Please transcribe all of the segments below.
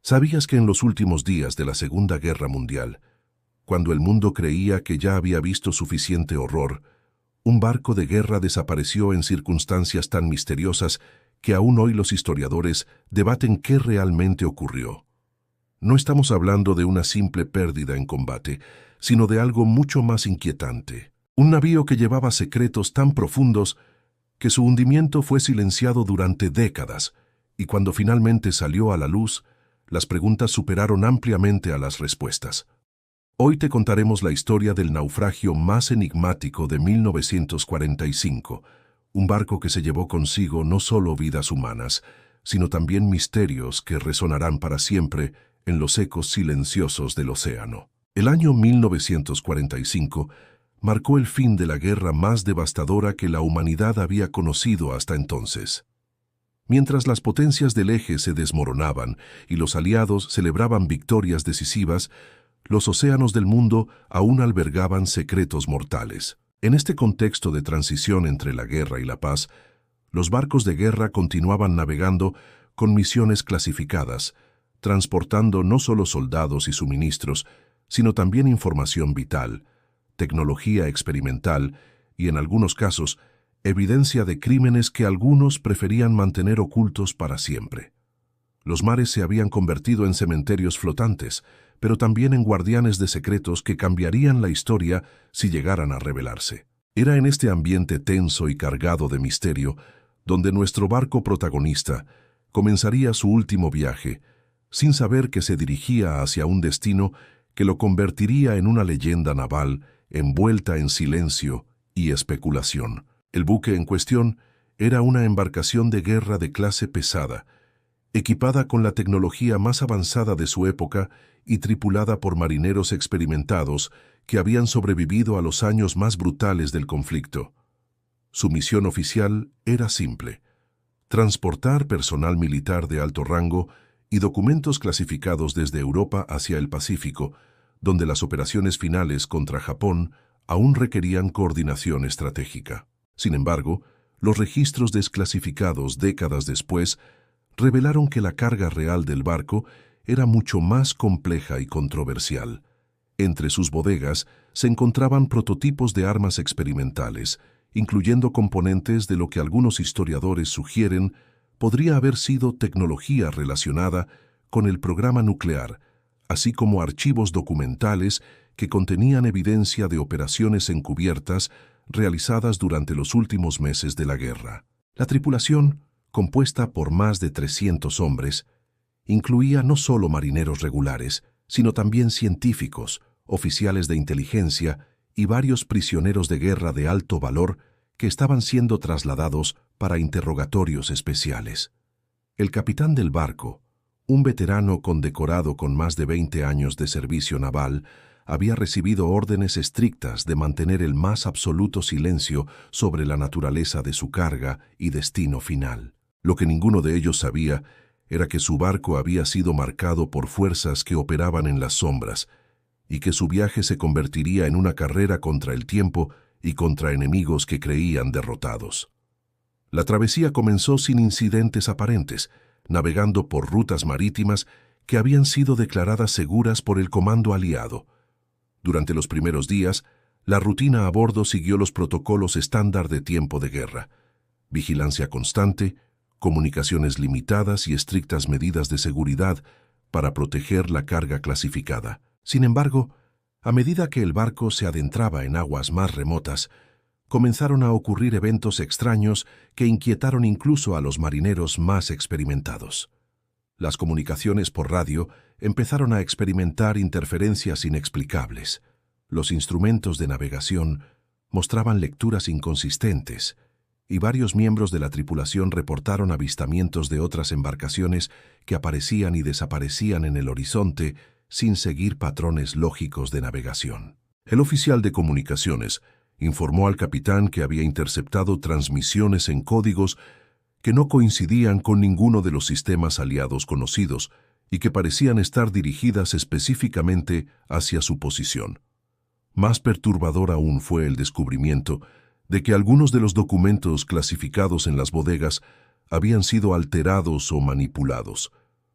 ¿Sabías que en los últimos días de la Segunda Guerra Mundial, cuando el mundo creía que ya había visto suficiente horror, un barco de guerra desapareció en circunstancias tan misteriosas que aún hoy los historiadores debaten qué realmente ocurrió? No estamos hablando de una simple pérdida en combate, sino de algo mucho más inquietante. Un navío que llevaba secretos tan profundos que su hundimiento fue silenciado durante décadas, y cuando finalmente salió a la luz, las preguntas superaron ampliamente a las respuestas. Hoy te contaremos la historia del naufragio más enigmático de 1945, un barco que se llevó consigo no solo vidas humanas, sino también misterios que resonarán para siempre en los ecos silenciosos del océano. El año 1945 marcó el fin de la guerra más devastadora que la humanidad había conocido hasta entonces. Mientras las potencias del eje se desmoronaban y los aliados celebraban victorias decisivas, los océanos del mundo aún albergaban secretos mortales. En este contexto de transición entre la guerra y la paz, los barcos de guerra continuaban navegando con misiones clasificadas, transportando no solo soldados y suministros, sino también información vital, tecnología experimental y, en algunos casos, evidencia de crímenes que algunos preferían mantener ocultos para siempre. Los mares se habían convertido en cementerios flotantes, pero también en guardianes de secretos que cambiarían la historia si llegaran a revelarse. Era en este ambiente tenso y cargado de misterio donde nuestro barco protagonista comenzaría su último viaje, sin saber que se dirigía hacia un destino que lo convertiría en una leyenda naval envuelta en silencio y especulación. El buque en cuestión era una embarcación de guerra de clase pesada, equipada con la tecnología más avanzada de su época y tripulada por marineros experimentados que habían sobrevivido a los años más brutales del conflicto. Su misión oficial era simple: transportar personal militar de alto rango y documentos clasificados desde Europa hacia el Pacífico, donde las operaciones finales contra Japón aún requerían coordinación estratégica. Sin embargo, los registros desclasificados décadas después revelaron que la carga real del barco era mucho más compleja y controversial. Entre sus bodegas se encontraban prototipos de armas experimentales, incluyendo componentes de lo que algunos historiadores sugieren podría haber sido tecnología relacionada con el programa nuclear, así como archivos documentales que contenían evidencia de operaciones encubiertas realizadas durante los últimos meses de la guerra. La tripulación, compuesta por más de 300 hombres, incluía no solo marineros regulares, sino también científicos, oficiales de inteligencia y varios prisioneros de guerra de alto valor que estaban siendo trasladados para interrogatorios especiales. El capitán del barco, un veterano condecorado con más de 20 años de servicio naval, había recibido órdenes estrictas de mantener el más absoluto silencio sobre la naturaleza de su carga y destino final. Lo que ninguno de ellos sabía era que su barco había sido marcado por fuerzas que operaban en las sombras y que su viaje se convertiría en una carrera contra el tiempo y contra enemigos que creían derrotados. La travesía comenzó sin incidentes aparentes, navegando por rutas marítimas que habían sido declaradas seguras por el comando aliado. Durante los primeros días, la rutina a bordo siguió los protocolos estándar de tiempo de guerra: vigilancia constante, comunicaciones limitadas y estrictas medidas de seguridad para proteger la carga clasificada. Sin embargo, a medida que el barco se adentraba en aguas más remotas, comenzaron a ocurrir eventos extraños que inquietaron incluso a los marineros más experimentados. Las comunicaciones por radio empezaron a experimentar interferencias inexplicables. Los instrumentos de navegación mostraban lecturas inconsistentes, y varios miembros de la tripulación reportaron avistamientos de otras embarcaciones que aparecían y desaparecían en el horizonte sin seguir patrones lógicos de navegación. El oficial de comunicaciones informó al capitán que había interceptado transmisiones en códigos que no coincidían con ninguno de los sistemas aliados conocidos y que parecían estar dirigidas específicamente hacia su posición. Más perturbador aún fue el descubrimiento de que algunos de los documentos clasificados en las bodegas habían sido alterados o manipulados,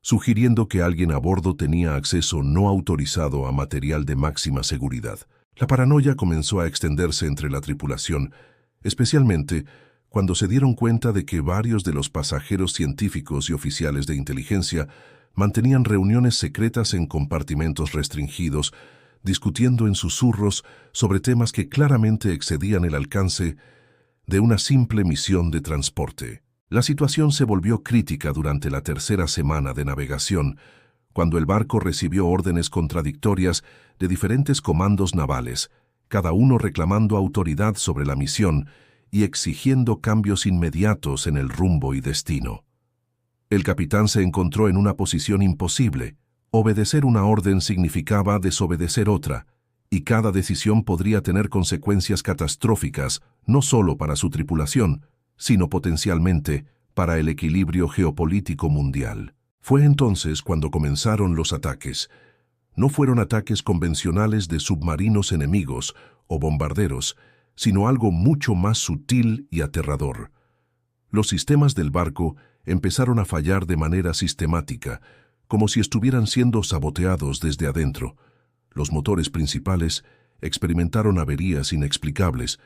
sugiriendo que alguien a bordo tenía acceso no autorizado a material de máxima seguridad. La paranoia comenzó a extenderse entre la tripulación, especialmente cuando se dieron cuenta de que varios de los pasajeros científicos y oficiales de inteligencia mantenían reuniones secretas en compartimentos restringidos, discutiendo en susurros sobre temas que claramente excedían el alcance de una simple misión de transporte. La situación se volvió crítica durante la tercera semana de navegación, cuando el barco recibió órdenes contradictorias de diferentes comandos navales, cada uno reclamando autoridad sobre la misión y exigiendo cambios inmediatos en el rumbo y destino. El capitán se encontró en una posición imposible. Obedecer una orden significaba desobedecer otra, y cada decisión podría tener consecuencias catastróficas no solo para su tripulación, sino potencialmente para el equilibrio geopolítico mundial. Fue entonces cuando comenzaron los ataques. No fueron ataques convencionales de submarinos enemigos o bombarderos, sino algo mucho más sutil y aterrador. Los sistemas del barco empezaron a fallar de manera sistemática, como si estuvieran siendo saboteados desde adentro. Los motores principales experimentaron averías inexplicables,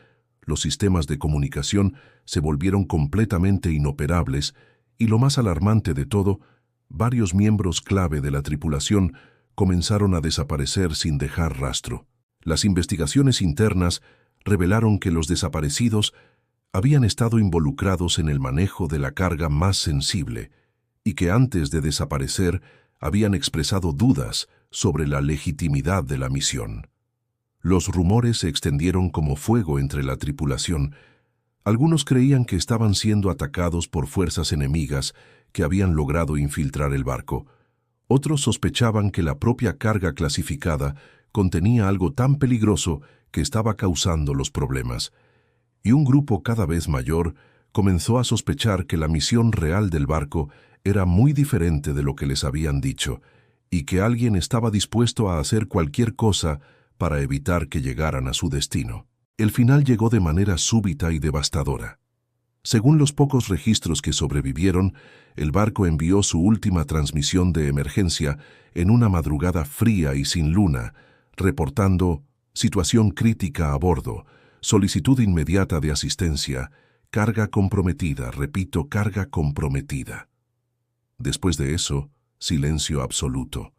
los sistemas de comunicación se volvieron completamente inoperables y, lo más alarmante de todo, varios miembros clave de la tripulación comenzaron a desaparecer sin dejar rastro. Las investigaciones internas revelaron que los desaparecidos habían estado involucrados en el manejo de la carga más sensible y que antes de desaparecer habían expresado dudas sobre la legitimidad de la misión. Los rumores se extendieron como fuego entre la tripulación. Algunos creían que estaban siendo atacados por fuerzas enemigas que habían logrado infiltrar el barco. Otros sospechaban que la propia carga clasificada contenía algo tan peligroso que estaba causando los problemas. Y un grupo cada vez mayor comenzó a sospechar que la misión real del barco era muy diferente de lo que les habían dicho, y que alguien estaba dispuesto a hacer cualquier cosa para evitar que llegaran a su destino. El final llegó de manera súbita y devastadora. Según los pocos registros que sobrevivieron, el barco envió su última transmisión de emergencia en una madrugada fría y sin luna, reportando situación crítica a bordo, solicitud inmediata de asistencia, carga comprometida, repito, carga comprometida. Después de eso, silencio absoluto.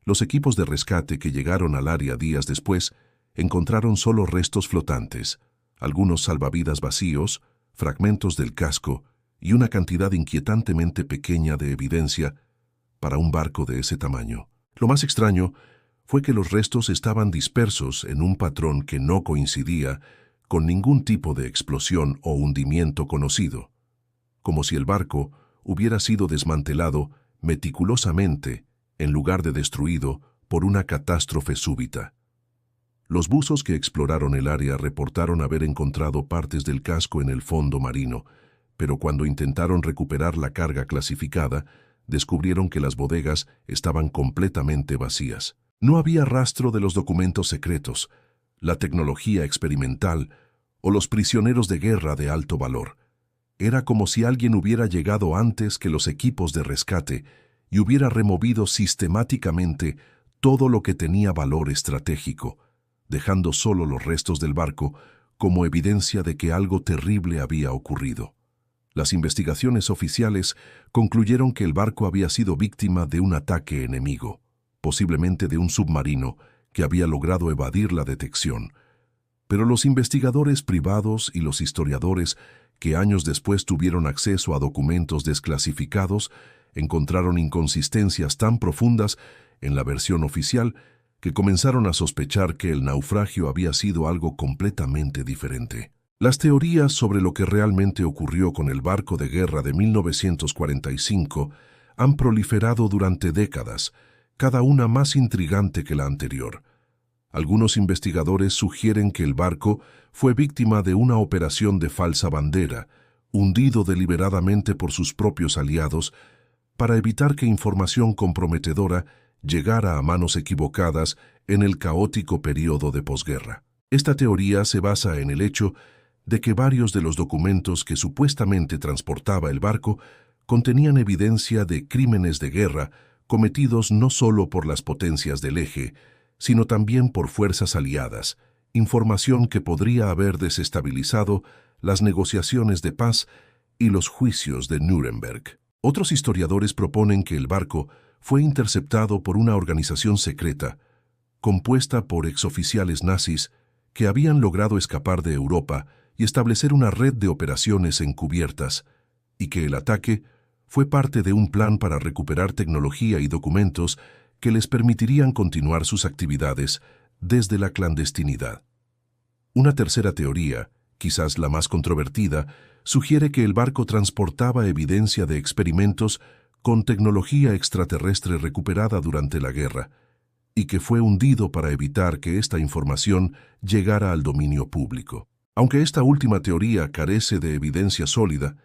Los equipos de rescate que llegaron al área días después encontraron solo restos flotantes, algunos salvavidas vacíos, fragmentos del casco y una cantidad inquietantemente pequeña de evidencia para un barco de ese tamaño. Lo más extraño fue que los restos estaban dispersos en un patrón que no coincidía con ningún tipo de explosión o hundimiento conocido, como si el barco hubiera sido desmantelado meticulosamente en lugar de destruido por una catástrofe súbita. Los buzos que exploraron el área reportaron haber encontrado partes del casco en el fondo marino, pero cuando intentaron recuperar la carga clasificada, descubrieron que las bodegas estaban completamente vacías. No había rastro de los documentos secretos, la tecnología experimental o los prisioneros de guerra de alto valor. Era como si alguien hubiera llegado antes que los equipos de rescate y hubiera removido sistemáticamente todo lo que tenía valor estratégico, dejando solo los restos del barco como evidencia de que algo terrible había ocurrido. Las investigaciones oficiales concluyeron que el barco había sido víctima de un ataque enemigo, posiblemente de un submarino que había logrado evadir la detección. Pero los investigadores privados y los historiadores que años después tuvieron acceso a documentos desclasificados encontraron inconsistencias tan profundas en la versión oficial que comenzaron a sospechar que el naufragio había sido algo completamente diferente. Las teorías sobre lo que realmente ocurrió con el barco de guerra de 1945 han proliferado durante décadas, cada una más intrigante que la anterior. Algunos investigadores sugieren que el barco fue víctima de una operación de falsa bandera, hundido deliberadamente por sus propios aliados, para evitar que información comprometedora llegara a manos equivocadas en el caótico período de posguerra. Esta teoría se basa en el hecho de que varios de los documentos que supuestamente transportaba el barco contenían evidencia de crímenes de guerra cometidos no solo por las potencias del eje, sino también por fuerzas aliadas, información que podría haber desestabilizado las negociaciones de paz y los juicios de Nuremberg. Otros historiadores proponen que el barco fue interceptado por una organización secreta, compuesta por exoficiales nazis que habían logrado escapar de Europa y establecer una red de operaciones encubiertas, y que el ataque fue parte de un plan para recuperar tecnología y documentos que les permitirían continuar sus actividades desde la clandestinidad. Una tercera teoría, quizás la más controvertida, sugiere que el barco transportaba evidencia de experimentos con tecnología extraterrestre recuperada durante la guerra, y que fue hundido para evitar que esta información llegara al dominio público. Aunque esta última teoría carece de evidencia sólida,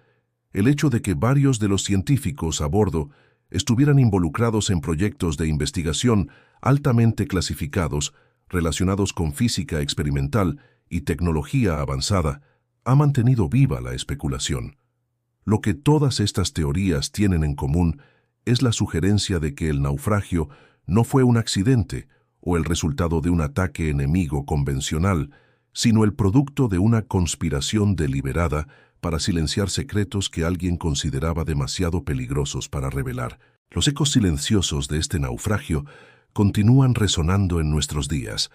el hecho de que varios de los científicos a bordo estuvieran involucrados en proyectos de investigación altamente clasificados relacionados con física experimental y tecnología avanzada ha mantenido viva la especulación. Lo que todas estas teorías tienen en común es la sugerencia de que el naufragio no fue un accidente o el resultado de un ataque enemigo convencional, sino el producto de una conspiración deliberada para silenciar secretos que alguien consideraba demasiado peligrosos para revelar. Los ecos silenciosos de este naufragio continúan resonando en nuestros días,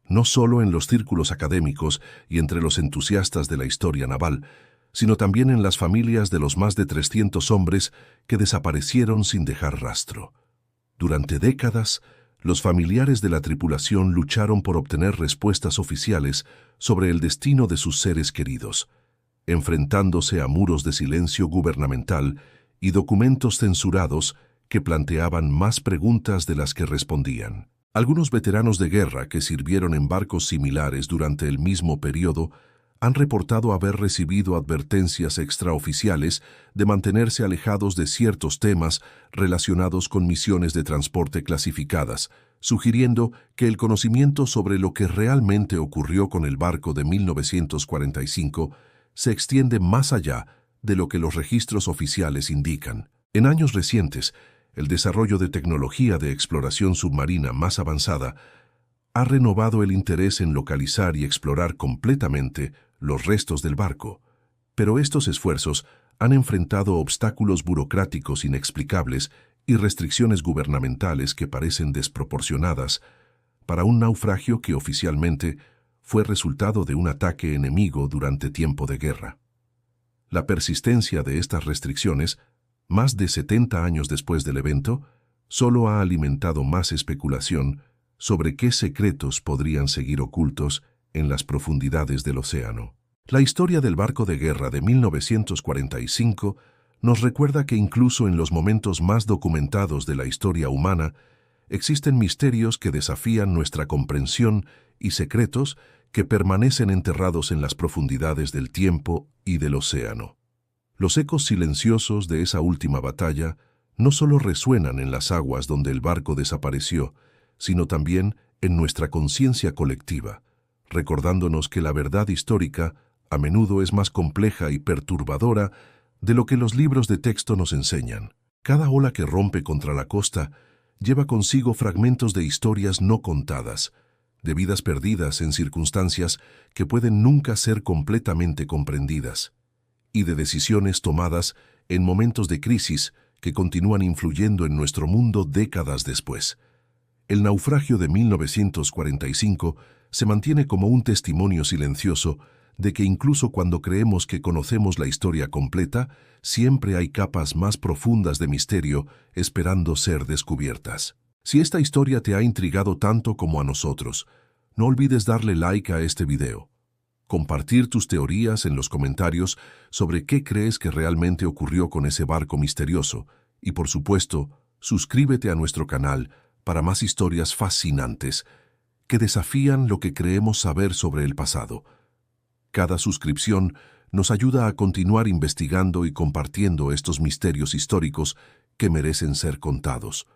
no solo en los círculos académicos y entre los entusiastas de la historia naval, sino también en las familias de los más de 300 hombres que desaparecieron sin dejar rastro. Durante décadas, los familiares de la tripulación lucharon por obtener respuestas oficiales sobre el destino de sus seres queridos, enfrentándose a muros de silencio gubernamental y documentos censurados que planteaban más preguntas de las que respondían. Algunos veteranos de guerra que sirvieron en barcos similares durante el mismo periodo han reportado haber recibido advertencias extraoficiales de mantenerse alejados de ciertos temas relacionados con misiones de transporte clasificadas, sugiriendo que el conocimiento sobre lo que realmente ocurrió con el barco de 1945 se extiende más allá de lo que los registros oficiales indican. En años recientes, el desarrollo de tecnología de exploración submarina más avanzada ha renovado el interés en localizar y explorar completamente los restos del barco, pero estos esfuerzos han enfrentado obstáculos burocráticos inexplicables y restricciones gubernamentales que parecen desproporcionadas para un naufragio que oficialmente fue resultado de un ataque enemigo durante tiempo de guerra. La persistencia de estas restricciones, más de 70 años después del evento, solo ha alimentado más especulación sobre qué secretos podrían seguir ocultos en las profundidades del océano. La historia del barco de guerra de 1945 nos recuerda que incluso en los momentos más documentados de la historia humana, existen misterios que desafían nuestra comprensión y secretos que permanecen enterrados en las profundidades del tiempo y del océano. Los ecos silenciosos de esa última batalla no solo resuenan en las aguas donde el barco desapareció, sino también en nuestra conciencia colectiva, recordándonos que la verdad histórica a menudo es más compleja y perturbadora de lo que los libros de texto nos enseñan. Cada ola que rompe contra la costa lleva consigo fragmentos de historias no contadas, de vidas perdidas en circunstancias que pueden nunca ser completamente comprendidas, y de decisiones tomadas en momentos de crisis que continúan influyendo en nuestro mundo décadas después. El naufragio de 1945 se mantiene como un testimonio silencioso de que incluso cuando creemos que conocemos la historia completa, siempre hay capas más profundas de misterio esperando ser descubiertas. Si esta historia te ha intrigado tanto como a nosotros, no olvides darle like a este video, compartir tus teorías en los comentarios sobre qué crees que realmente ocurrió con ese barco misterioso y, por supuesto, suscríbete a nuestro canal para más historias fascinantes que desafían lo que creemos saber sobre el pasado. Cada suscripción nos ayuda a continuar investigando y compartiendo estos misterios históricos que merecen ser contados.